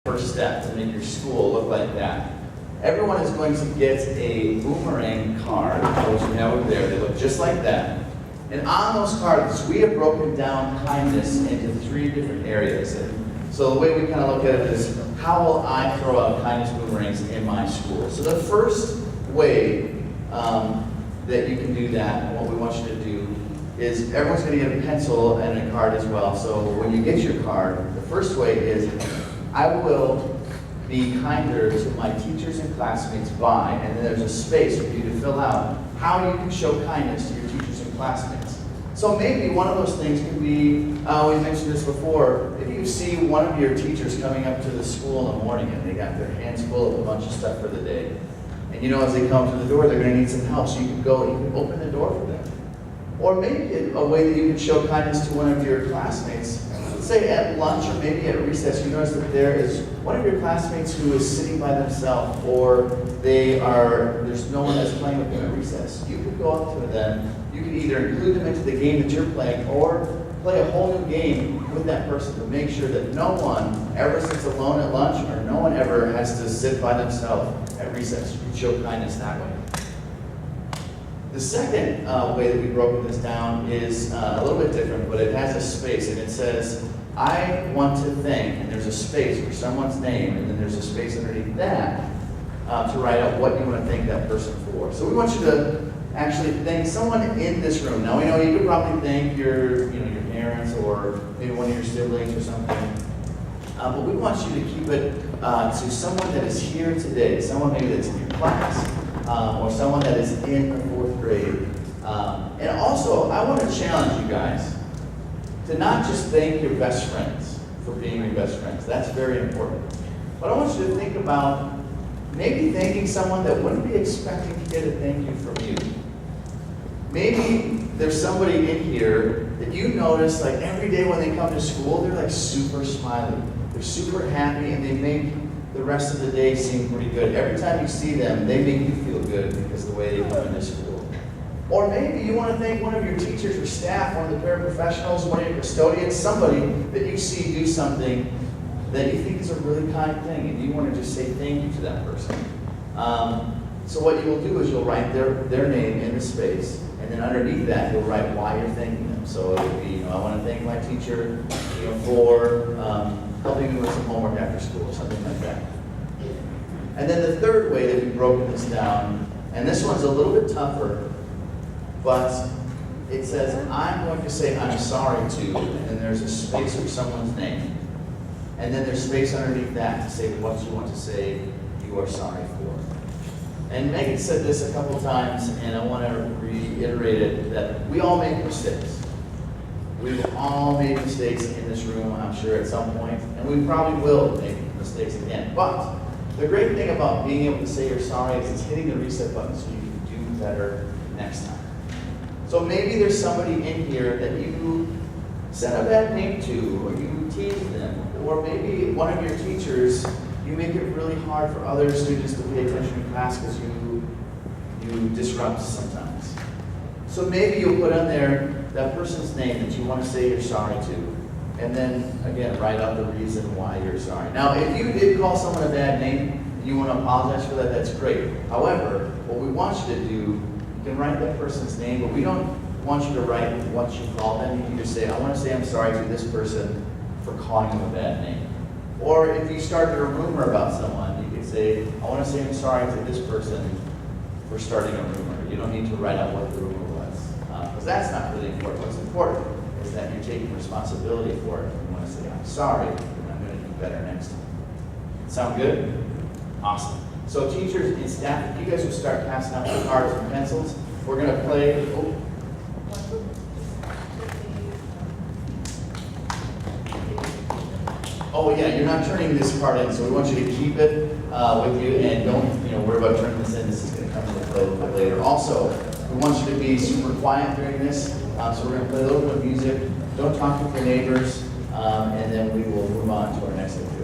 First step to make your school look like that. Everyone is going to get a boomerang card, which we have over there. They look just like that. And on those cards, we have broken down kindness into 3 different areas. And so the way we kind of look at it is, how will I throw out kindness boomerangs in my school? So the first way that you can do that, and what we want you to do, is everyone's going to get a pencil and a card as well. So when you get your card, the first way is, I will be kinder to my teachers and classmates by, and then there's a space for you to fill out how you can show kindness to your teachers and classmates. So maybe one of those things could be, we mentioned this before, if you see one of your teachers coming up to the school in the morning and they got their hands full of a bunch of stuff for the day, and you know as they come to the door they're going to need some help, so you can go and you can open the door for them. Or maybe a way that you can show kindness to one of your classmates, let's say at lunch or maybe at recess, you notice that there is one of your classmates who is sitting by themselves, or there's no one that's playing with them at recess. You could go up to them, you can either include them into the game that you're playing, or play a whole new game with that person to make sure that no one ever sits alone at lunch, or no one ever has to sit by themselves at recess. You can show kindness that way. The second way that we've broken this down is a little bit different, but it has a space, and it says, I want to thank, and there's a space for someone's name, and then there's a space underneath that to write out what you want to thank that person for. So we want you to actually thank someone in this room. Now we know you could probably thank your parents, or maybe one of your siblings or something, but we want you to keep it to someone that is here today, someone maybe that's in your class, or someone that is in the 4th grade. And also, I want to challenge you guys to not just thank your best friends for being your best friends. That's very important. But I want you to think about maybe thanking someone that wouldn't be expecting to get a thank you from you. Maybe there's somebody in here that you notice, like every day when they come to school, they're like super smiley. They're super happy, and they make the rest of the day seem pretty good. Every time you see them, they make you feel good because of the way they come into school. Or maybe you want to thank one of your teachers or staff, one of the paraprofessionals, one of your custodians, somebody that you see do something that you think is a really kind thing, and you want to just say thank you to that person. So what you will do is you'll write their name in the space, and then underneath that you'll write why you're thanking them. So it would be, I want to thank my teacher, for helping me with some homework after school, or something like that. And then the third way that we've broken this down, and this one's a little bit tougher, but it says, I'm going to say I'm sorry to, and then there's a space for someone's name. And then there's space underneath that to say what you want to say you are sorry for. And Megan said this a couple times, and I want to reiterate it, that we all make mistakes. We've all made mistakes in this room, I'm sure, at some point, and we probably will make mistakes again. But the great thing about being able to say you're sorry is it's hitting the reset button so you can do better next time. So maybe there's somebody in here that you said a bad name to, or you teased them, or maybe one of your teachers, you make it really hard for other students to pay attention in class because you disrupt sometimes. So maybe you'll put on there that person's name that you want to say you're sorry to, and then again write out the reason why you're sorry. Now if you did call someone a bad name and you want to apologize for that, that's great. However, what we want you to do, you can write that person's name, but we don't want you to write what you call them. You can just say, I want to say I'm sorry to this person for calling them a bad name. Or if you started a rumor about someone, you could say, I want to say I'm sorry to this person for starting a rumor. You don't need to write out what the rumor was, because that's not really important. What's important is that you're taking responsibility for it. You want to say, I'm sorry, and I'm going to do better next time. Sound good? Awesome. So teachers and staff, if you guys will start passing out the cards and pencils, we're going to play. Oh yeah, you're not turning this part in, so we want you to keep it with you, and don't worry about turning this in. This is going to come into play a little bit later. Also, we want you to be super quiet during this, so we're going to play a little bit of music. Don't talk with your neighbors, and then we will move on to our next activity.